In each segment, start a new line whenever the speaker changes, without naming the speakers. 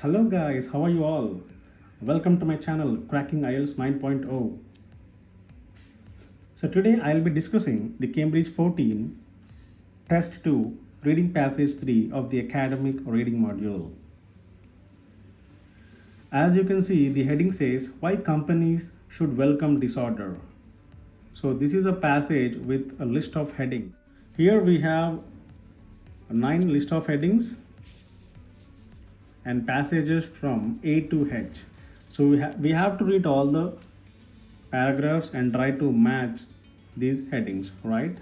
Hello guys, how are you all? Welcome to my channel Cracking IELTS 9.0. So today I'll be discussing the Cambridge 14 Test 2 Reading Passage 3 of the Academic Reading Module. As you can see, the heading says why companies should welcome disorder. So this is a passage with a list of headings. Here we have 9 list of headings and passages from A to H. So we have to read all the paragraphs and try to match these headings, right?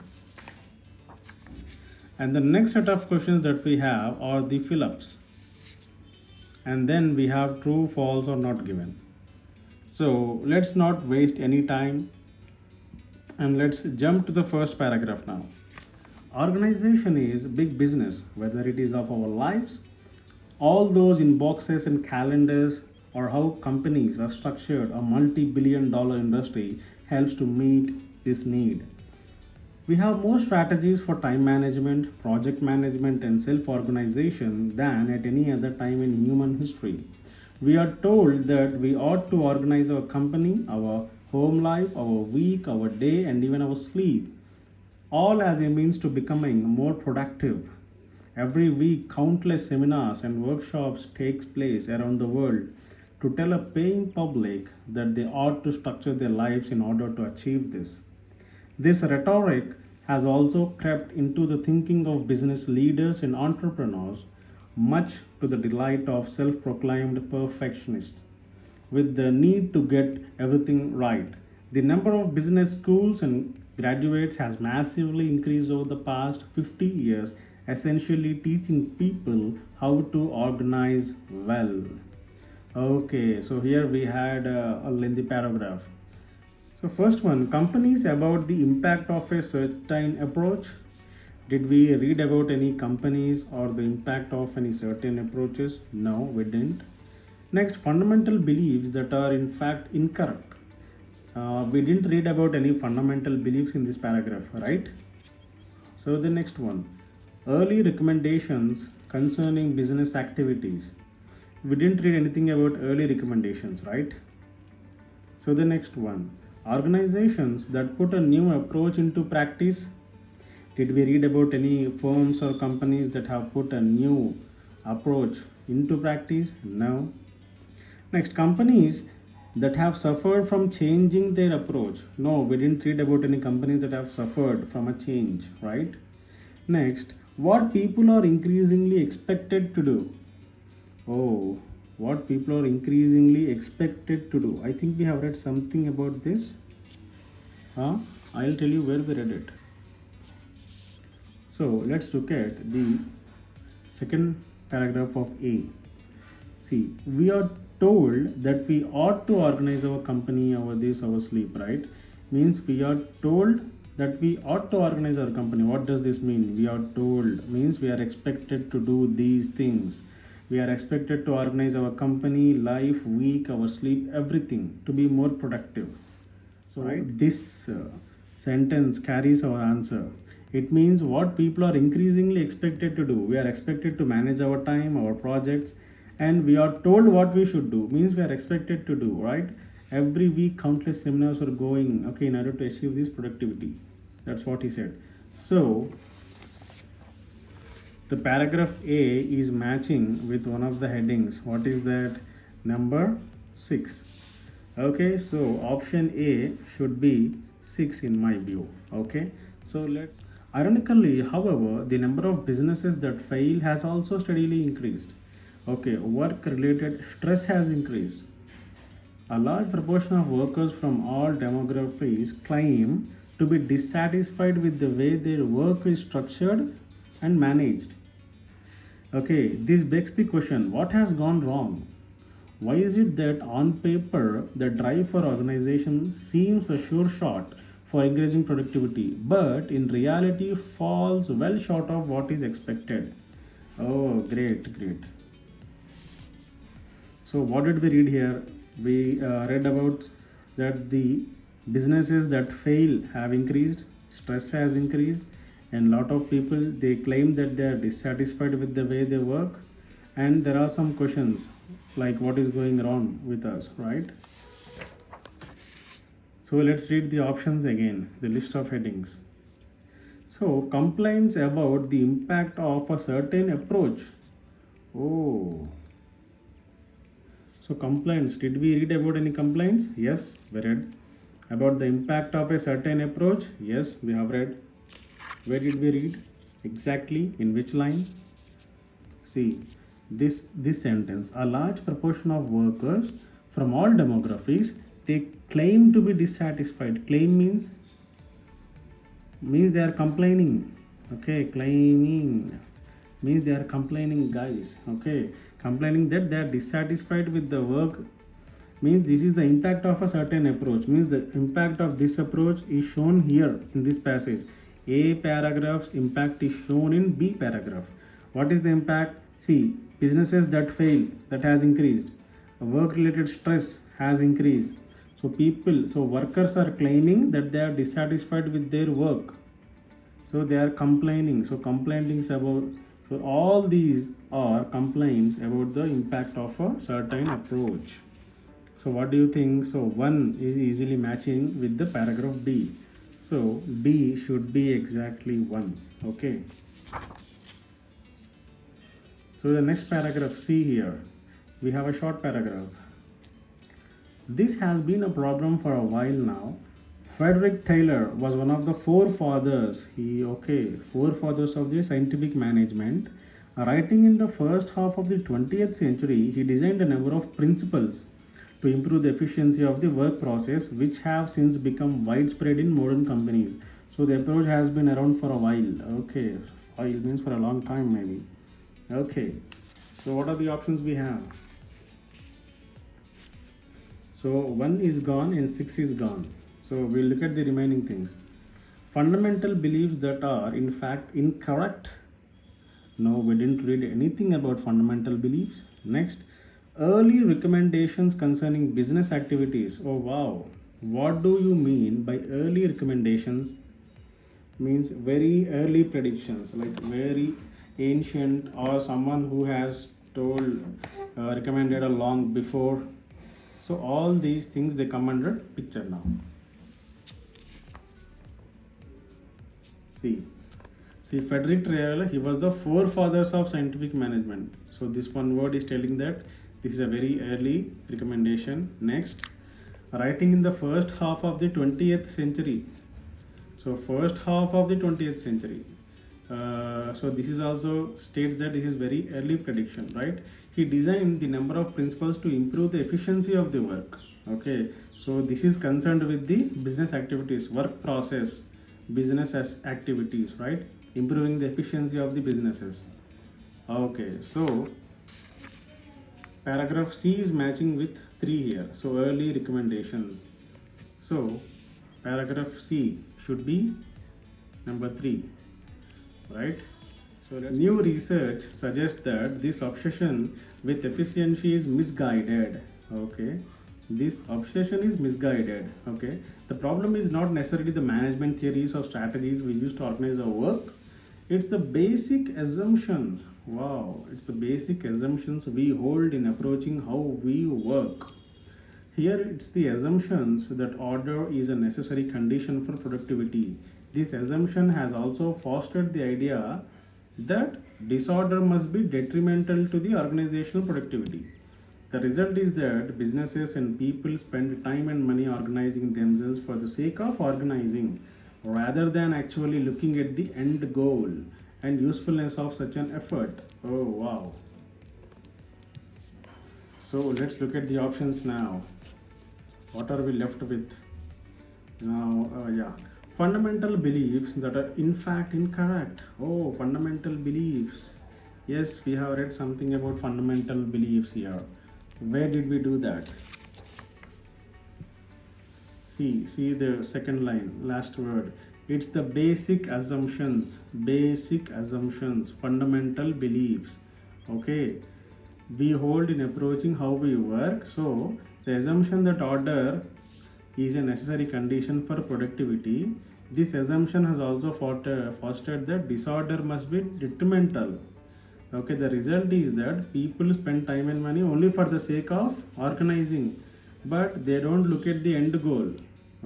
And the next set of questions that we have are the fill-ups. And then we have true, false, or not given. So let's not waste any time and let's jump to the first paragraph now. Organization is big business, whether it is of our lives, all those in boxes and calendars, or how companies are structured. A multi-billion-dollar industry helps to meet this need. We have more strategies for time management, project management, and self-organization than at any other time in human history. We are told that we ought to organize our company, our home life, our week, our day, and even our sleep, all as a means to becoming more productive. Every week, countless seminars and workshops take place around the world to tell a paying public that they ought to structure their lives in order to achieve this. This rhetoric has also crept into the thinking of business leaders and entrepreneurs, much to the delight of self proclaimed perfectionists. With the need to get everything right, the number of business schools and graduates has massively increased over the past 50 years, essentially teaching people how to organize well. Okay, so here we had a lengthy paragraph. So first one, companies about the impact of a certain approach. Did we read about any companies or the impact of any certain approaches? No, we didn't. Next, fundamental beliefs that are in fact incorrect. We didn't read about any fundamental beliefs in this paragraph, right? So the next one, early recommendations concerning business activities. We didn't read anything about early recommendations, right? So the next one, organizations that put a new approach into practice. Did we read about any firms or companies that have put a new approach into practice? No. Next, companies that have suffered from changing their approach. No, we didn't read about any companies that have suffered from a change, right? Next, what people are increasingly expected to do. Oh, what people are increasingly expected to do. I think we have read something about this. I'll tell you where we read it. So let's look at the second paragraph of A. See, we are told that we ought to organize our company, our this, our sleep, right? Means we are told that we ought to organize our company. What does this mean? We are told means we are expected to do these things. We are expected to organize our company, life, week, our sleep, everything to be more productive. So, right, this sentence carries our answer. It means what people are increasingly expected to do. We are expected to manage our time, our projects, and we are told what we should do. Means we are expected to do, right? Every week, countless seminars are going, okay, in order to achieve this productivity. That's what he said. So, the paragraph A is matching with one of the headings. What is that? Number 6. Okay, so option A should be 6 in my view. Okay, so ironically, however, the number of businesses that fail has also steadily increased. Okay, work related stress has increased. A large proportion of workers from all demographics claim to be dissatisfied with the way their work is structured and managed. Okay, this begs the question, what has gone wrong? Why is it that on paper the drive for organization seems a sure shot for increasing productivity, but in reality falls well short of what is expected? Oh, great, great. So, what did we read here? We read about that the businesses that fail have increased, stress has increased, and lot of people they claim that they are dissatisfied with the way they work, And there are some questions like what is going wrong with us, right? So let's read the options again, the list of headings. So complaints about the impact of a certain approach. Oh, so complaints. Did we read about any complaints? Yes, we read. About the impact of a certain approach? Yes, we have read. Where did we read? Exactly in which line? See, this sentence. A large proportion of workers from all demographics, they claim to be dissatisfied. Claim means they are complaining. Okay, claiming means they are complaining, guys. Okay, complaining that they are dissatisfied with the work means this is the impact of a certain approach, means the impact of this approach is shown here in this passage. A paragraph's impact is shown in B paragraph. What is the impact? See, businesses that fail, that has increased. Work related stress has increased. So workers are claiming that they are dissatisfied with their work, so they are complaining. So complainings about, so all these are complaints about the impact of a certain approach. So what do you think? So 1 is easily matching with the paragraph B. So B should be exactly 1. Okay. So the next paragraph, C here, we have a short paragraph. This has been a problem for a while now. Frederick Taylor was one of the forefathers. Forefathers of the scientific management. Writing in the first half of the 20th century, he designed a number of principles to improve the efficiency of the work process, which have since become widespread in modern companies. So the approach has been around for a while. Okay, while means for a long time maybe. Okay, so what are the options we have? So 1 is gone and 6 is gone. So we'll look at the remaining things. Fundamental beliefs that are in fact incorrect. No, we didn't read anything about fundamental beliefs. Next, early recommendations concerning business activities. Oh wow, what do you mean by early recommendations? Means very early predictions, like very ancient, or someone who has told recommended a long before. So all these things, they come under picture now. See, Frederick Taylor, he was the forefathers of scientific management. So this one word is telling that this is a very early recommendation. Next, writing in the first half of the 20th century. So first half of the 20th century. So this is also states that it is very early prediction, right? He designed the number of principles to improve the efficiency of the work. Okay, so this is concerned with the business activities, work process, business as activities, right? Improving the efficiency of the businesses. Okay, so paragraph C is matching with 3 here. So early recommendation. So paragraph C should be number 3, right? So new research suggests that this obsession with efficiency is misguided. Okay, this obsession is misguided. Okay, the problem is not necessarily the management theories or strategies we use to organize our work. It's the basic assumptions. Wow, it's the basic assumptions we hold in approaching how we work. Here it's the assumptions that order is a necessary condition for productivity. This assumption has also fostered the idea that disorder must be detrimental to the organizational productivity. The result is that businesses and people spend time and money organizing themselves for the sake of organizing, rather than actually looking at the end goal and usefulness of such an effort. Oh wow. So let's look at the options now. What are we left with? Now, fundamental beliefs that are in fact incorrect. Oh, fundamental beliefs. Yes, we have read something about fundamental beliefs here. Where did we do that? See the second line, last word. It's the basic assumptions, fundamental beliefs. Okay, we hold in approaching how we work. So the assumption that order is a necessary condition for productivity. This assumption has also fostered that disorder must be detrimental, Okay, the result is that people spend time and money only for the sake of organizing, but they don't look at the end goal.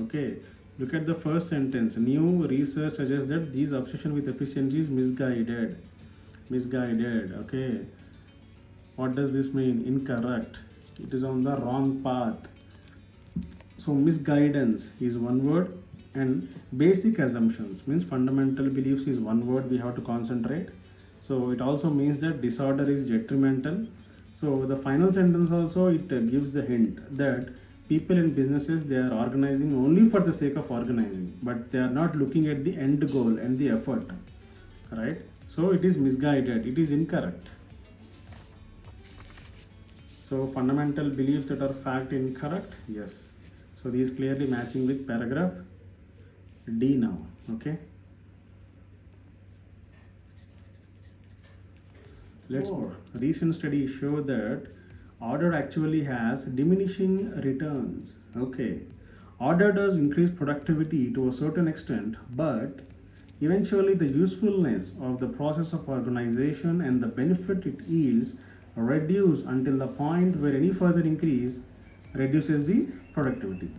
Okay, look at the first sentence. New research suggests that this obsession with efficiency is misguided. Misguided. Okay, what does this mean? Incorrect. It is on the wrong path. So misguidance is one word, and basic assumptions means fundamental beliefs is one word we have to concentrate. So it also means that disorder is detrimental. So the final sentence also it gives the hint that people in businesses they are organizing only for the sake of organizing, but they are not looking at the end goal and the effort, right? So it is misguided, it is incorrect. So fundamental beliefs that are fact incorrect, yes. So these clearly matching with paragraph D now, okay. Let's more. Recent studies show that order actually has diminishing returns. Okay, order does increase productivity to a certain extent, but eventually the usefulness of the process of organization and the benefit it yields reduce until the point where any further increase reduces the productivity.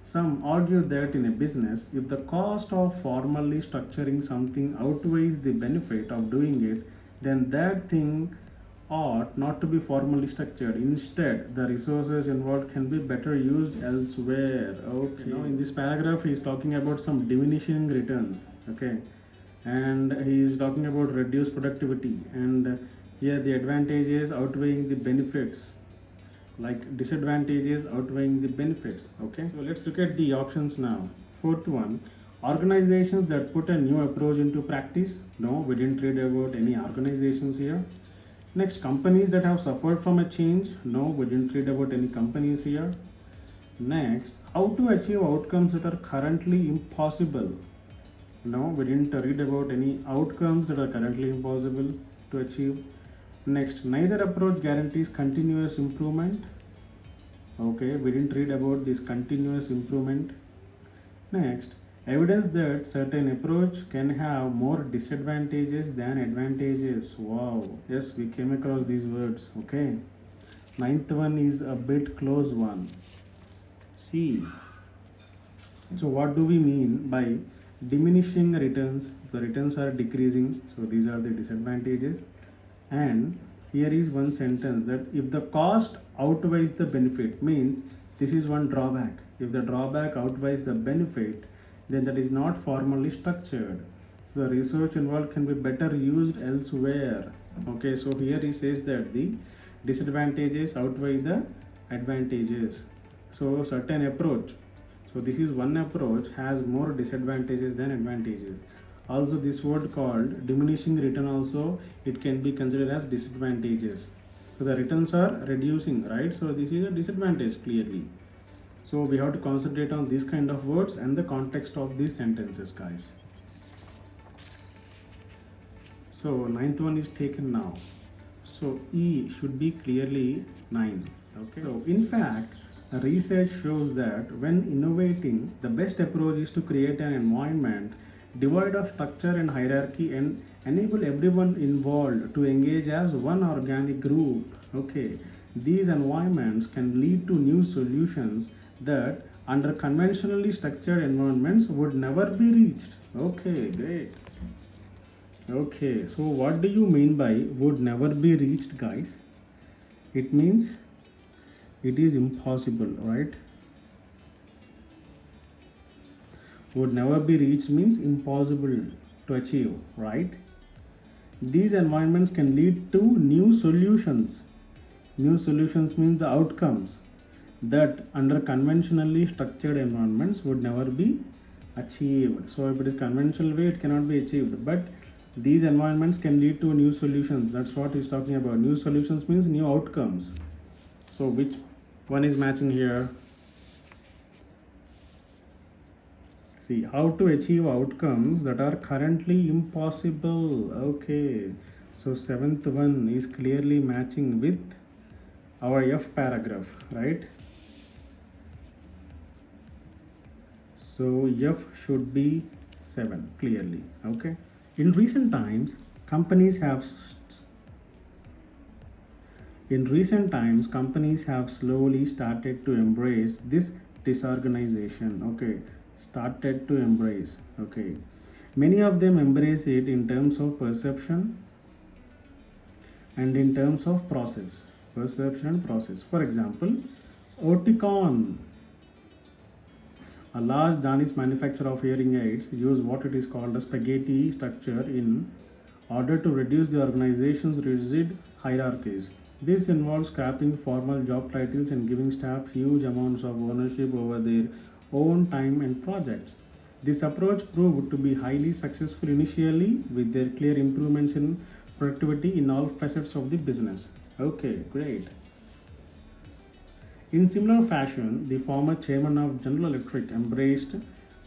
Some argue that in a business, if the cost of formally structuring something outweighs the benefit of doing it, then that thing ought not to be formally structured. Instead, the resources involved can be better used elsewhere. Okay. Now, in this paragraph, he is talking about some diminishing returns. Okay, and he is talking about reduced productivity, and here the advantages outweighing the benefits, like disadvantages outweighing the benefits. Okay, so let's look at the options now. Fourth one, organizations that put a new approach into practice. No, we didn't read about any organizations here. Next, companies that have suffered from a change. No, we didn't read about any companies here. Next, how to achieve outcomes that are currently impossible. No, we didn't read about any outcomes that are currently impossible to achieve. Next, neither approach guarantees continuous improvement. Okay, we didn't read about this continuous improvement. Next, evidence that certain approach can have more disadvantages than advantages. Wow, yes, we came across these words. Okay, ninth one is a bit close one. See, so what do we mean by diminishing returns? The returns are decreasing, so these are the disadvantages. And here is one sentence that if the cost outweighs the benefit, means this is one drawback. If the drawback outweighs the benefit, then that is not formally structured. So the research involved can be better used elsewhere. Okay, so here he says that the disadvantages outweigh the advantages. So certain approach. So this is one approach has more disadvantages than advantages. Also this word called diminishing return also it can be considered as disadvantages. So the returns are reducing, right? So this is a disadvantage clearly. So we have to concentrate on these kind of words and the context of these sentences, guys. So ninth one is taken now. So E should be clearly 9. Okay. So in fact, research shows that when innovating, the best approach is to create an environment devoid of structure and hierarchy and enable everyone involved to engage as one organic group. Okay, these environments can lead to new solutions that under conventionally structured environments would never be reached. Okay, great. Okay, so what do you mean by would never be reached, guys? It means it is impossible, right? Would never be reached means impossible to achieve, right? These environments can lead to new solutions. New solutions means the outcomes that under conventionally structured environments would never be achieved. So if it is conventional way, it cannot be achieved. But these environments can lead to new solutions. That's what he's talking about. New solutions means new outcomes. So which one is matching here? See, how to achieve outcomes that are currently impossible. Okay, so seventh one is clearly matching with our F paragraph, right? So F should be 7 clearly. Okay, in recent times companies have In recent times, companies have slowly started to embrace this disorganization. Okay, started to embrace. Okay, many of them embrace it in terms of perception and in terms of process. Perception and process. For example, Oticon, a large Danish manufacturer of hearing aids, use what it is called a spaghetti structure in order to reduce the organization's rigid hierarchies. This involves scrapping formal job titles and giving staff huge amounts of ownership over their own time and projects. This approach proved to be highly successful initially, with their clear improvements in productivity in all facets of the business. Okay, great. In similar fashion, the former chairman of General Electric embraced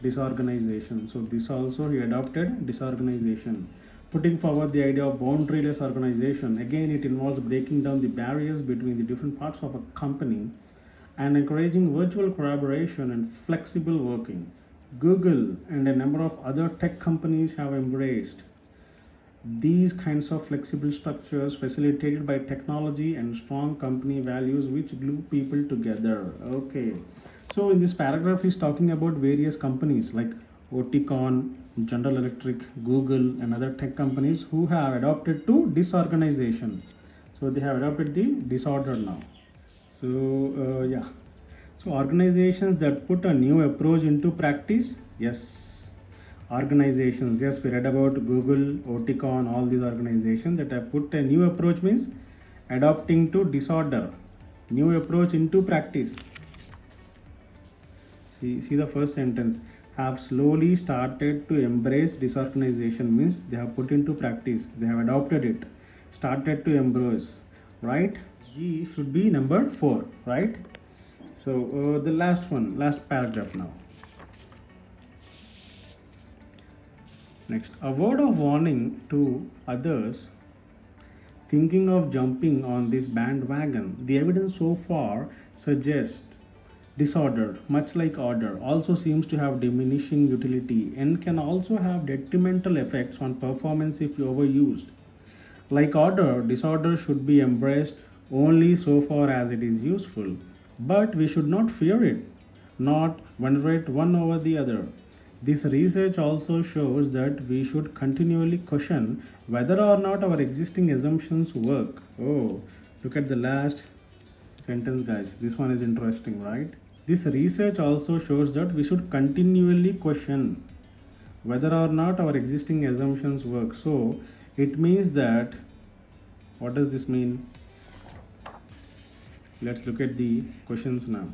disorganization. So, this also he adopted disorganization, putting forward the idea of boundaryless organization. Again, it involves breaking down the barriers between the different parts of a company and encouraging virtual collaboration and flexible working. Google and a number of other tech companies have embraced these kinds of flexible structures facilitated by technology and strong company values which glue people together. Okay. So in this paragraph he's talking about various companies like Oticon, General Electric, Google and other tech companies who have adopted to disorganization. So they have adopted the disorder now. So yeah. So organizations that put a new approach into practice, yes, organizations, yes, we read about Google, Oticon, all these organizations that have put a new approach means adopting to disorder, new approach into practice. See the first sentence, have slowly started to embrace disorganization means they have put into practice, they have adopted it, started to embrace, right? G should be number 4, right? So the last one, last paragraph now. Next, a word of warning to others thinking of jumping on this bandwagon. The evidence so far suggests disorder, much like order, also seems to have diminishing utility and can also have detrimental effects on performance if overused. Like order, disorder should be embraced only so far as it is useful, but we should not fear it, not venerate one over the other. This research also shows that we should continually question whether or not our existing assumptions work. Oh, look at the last sentence, guys. This one is interesting, right? This research also shows that we should continually question whether or not our existing assumptions work. So, it means that, what does this mean? Let's look at the questions now.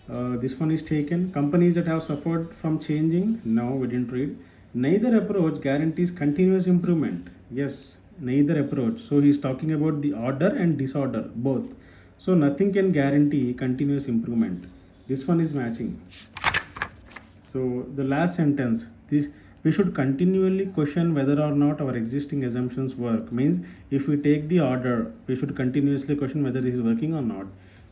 This one is taken. Companies that have suffered from changing. No, we didn't read. Neither approach guarantees continuous improvement. Yes, neither approach. So he's talking about the order and disorder, both. So nothing can guarantee continuous improvement. This one is matching. So the last sentence, this we should continually question whether or not our existing assumptions work. Means if we take the order, we should continuously question whether this is working or not.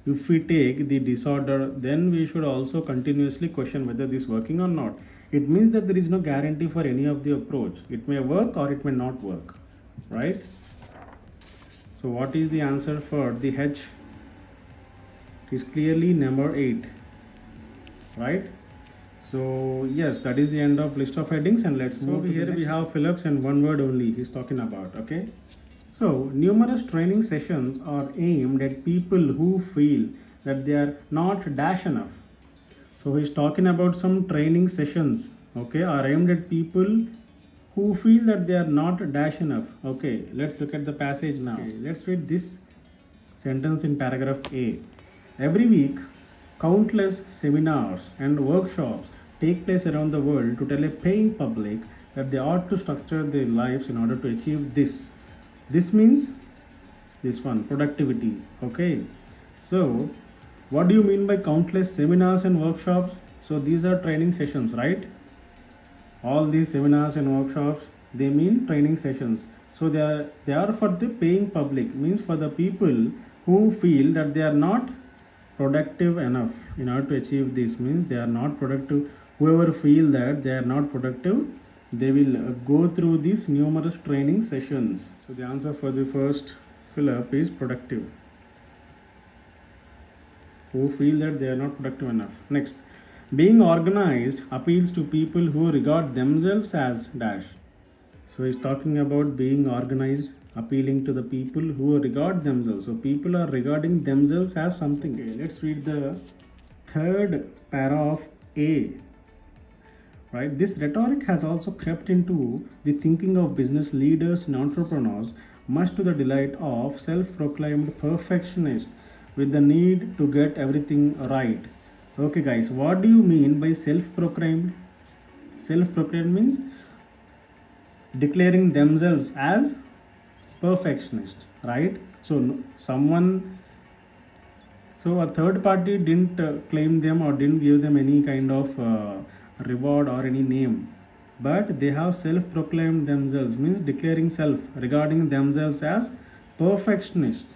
If we take the disorder, then we should also continuously question whether this is working or not. It means that there is no guarantee for any of the approach. It may work or it may not work, right? So what is the answer for the H? It is clearly number 8, right? So yes, that is the end of list of headings, and let's move. So here we have Phillips and one word only he's talking about. Okay. So numerous training sessions are aimed at people who feel that they are not dash enough. So he's talking about some training sessions, okay, are aimed at people who feel that they are not dash enough. Okay, let's look at the passage now. Okay, let's read this sentence in paragraph A. Every week, countless seminars and workshops take place around the world to tell a paying public that they ought to structure their lives in order to achieve this. This means this one, productivity. Okay. So, what do you mean by countless seminars and workshops? So, these are training sessions, right? All these seminars and workshops, they mean training sessions. So, they are for the paying public, means for the people who feel that they are not productive enough in order to achieve this. Means they are not productive. Whoever feel that they are not productive, they will go through these numerous training sessions. So the answer for the first fill up is productive, who feel that they are not productive enough. Next, being organized appeals to people who regard themselves as dash. So he's talking about being organized appealing to the people who regard themselves. So people are regarding themselves as something. Okay, let's read the third para of A. Right? This rhetoric has also crept into the thinking of business leaders and entrepreneurs, much to the delight of self-proclaimed perfectionists with the need to get everything right. Okay, guys, what do you mean by self-proclaimed? Self-proclaimed means declaring themselves as perfectionists, right? So someone, so a third party didn't claim them or didn't give them any kind of reward or any name, but they have self-proclaimed themselves, means declaring self, regarding themselves as perfectionists.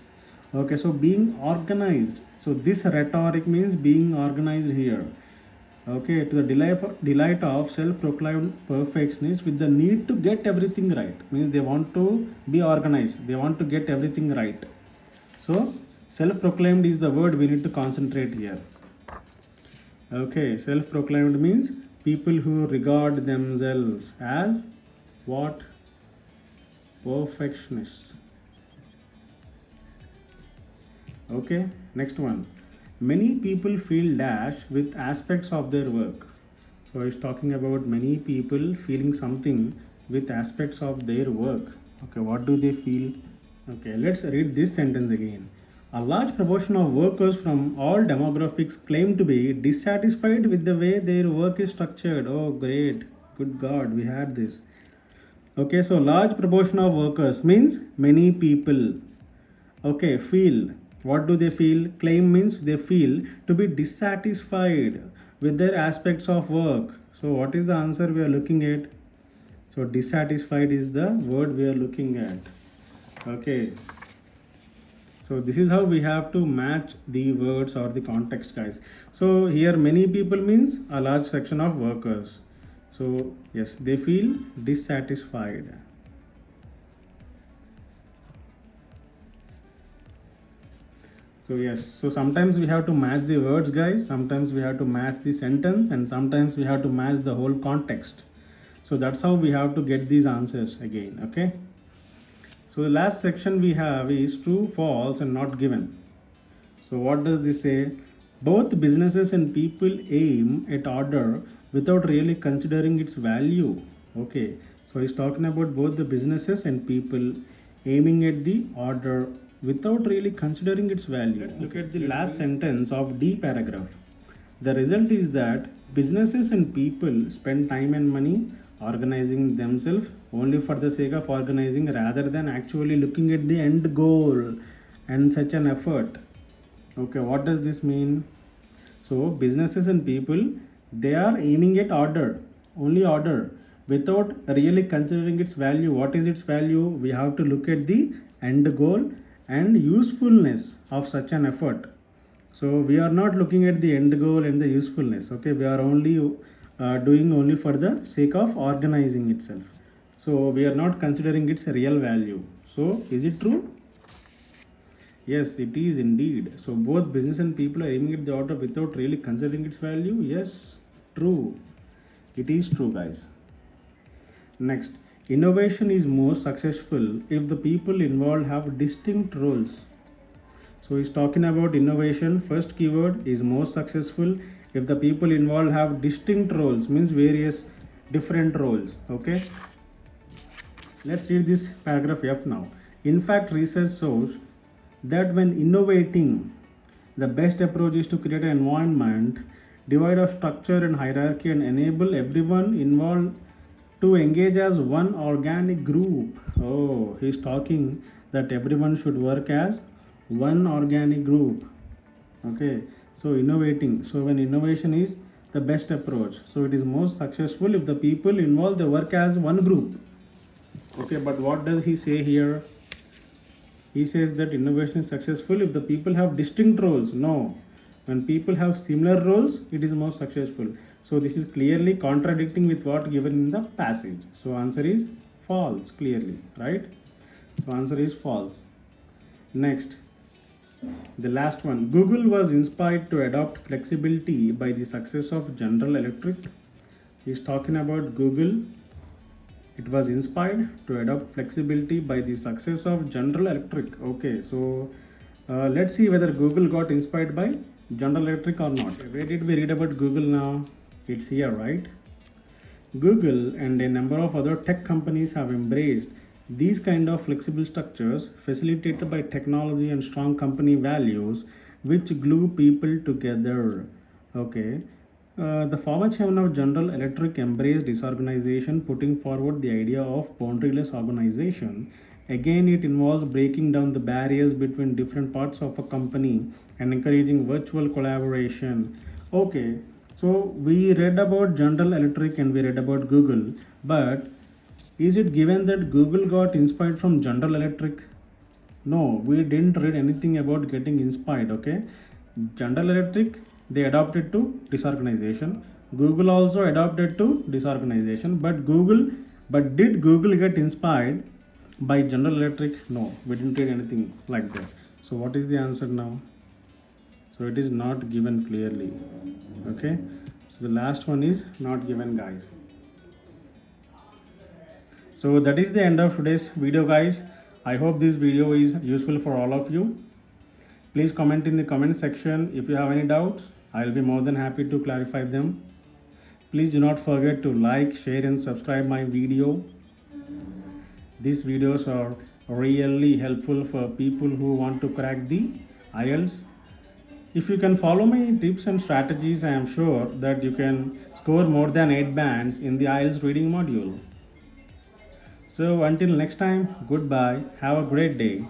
Okay, so being organized, so this rhetoric means being organized here. Okay, to the delight of self-proclaimed perfectionists with the need to get everything right, means they want to be organized, they want to get everything right. So self-proclaimed is the word we need to concentrate here. Okay, self-proclaimed means people who regard themselves as what? Perfectionists. Okay, next one. Many people feel dash with aspects of their work. So it's talking about many people feeling something with aspects of their work. Okay, what do they feel? Okay, let's read this sentence again. A large proportion of workers from all demographics claim to be dissatisfied with the way their work is structured. Oh, great. Good God, we had this. Okay, so large proportion of workers means many people. Okay, feel. What do they feel? Claim means they feel to be dissatisfied with their aspects of work. So what is the answer we are looking at? So dissatisfied is the word we are looking at. Okay. So this is how we have to match the words or the context, guys. So here many people means a large section of workers. So yes, they feel dissatisfied. So yes, so sometimes we have to match the words, guys, sometimes we have to match the sentence, and sometimes we have to match the whole context. So that's how we have to get these answers again. Okay, so the last section we have is true, false, and not given. So what does this say? Both businesses and people aim at order without really considering its value. Okay, so he's talking about both the businesses and people aiming at the order without really considering its value. Let's look at the last sentence of D paragraph. The result is that businesses and people spend time and money organizing themselves only for the sake of organizing rather than actually looking at the end goal and such an effort. Okay, what does this mean? So businesses and people, they are aiming at order, only order, without really considering its value. What is its value? We have to look at the end goal and usefulness of such an effort. So we are not looking at the end goal and the usefulness. Okay, we are only doing only for the sake of organizing itself. So we are not considering its real value. So is it true? Yes, it is indeed. So both business and people are aiming at the order without really considering its value. Yes, true. It is true, guys. Next, innovation is more successful if the people involved have distinct roles. So he's talking about innovation. First keyword is more successful if the people involved have distinct roles, means various different roles. Okay. Let's read this paragraph F now. In fact, research shows that when innovating, the best approach is to create an environment devoid of structure and hierarchy and enable everyone involved to engage as one organic group. Oh, he's talking that everyone should work as one organic group. Okay, so innovating. So when innovation is the best approach, so it is most successful if the people involved they work as one group. Okay, but what does he say here? He says that innovation is successful if the people have distinct roles. No, when people have similar roles, it is more successful. So this is clearly contradicting with what given in the passage. So answer is false, clearly, right? So answer is false. Next, the last one. Google was inspired to adopt flexibility by the success of General Electric. He's talking about Google. It was inspired to adopt flexibility by the success of General Electric. Okay, so let's see whether Google got inspired by General Electric or not. Where did we read about Google now? It's here, right? Google and a number of other tech companies have embraced these kind of flexible structures facilitated by technology and strong company values which glue people together. Okay. The former chairman of General Electric embraced disorganization, putting forward the idea of boundaryless organization. Again, it involves breaking down the barriers between different parts of a company and encouraging virtual collaboration. Okay, so we read about General Electric and we read about Google, but is it given that Google got inspired from General Electric? No, we didn't read anything about getting inspired. Okay, General Electric, they adopted to disorganization. Google also adopted to disorganization, but did Google get inspired by General Electric? No, we didn't read anything like that. So what is the answer now? So it is not given clearly. Okay, so the last one is not given, guys. So that is the end of today's video, guys. I hope this video is useful for all of you. Please comment in the comment section if you have any doubts. I'll be more than happy to clarify them. Please do not forget to like, share and subscribe my video. These videos are really helpful for people who want to crack the IELTS. If you can follow my tips and strategies, I am sure that you can score more than 8 bands in the IELTS reading module. So until next time, goodbye. Have a great day.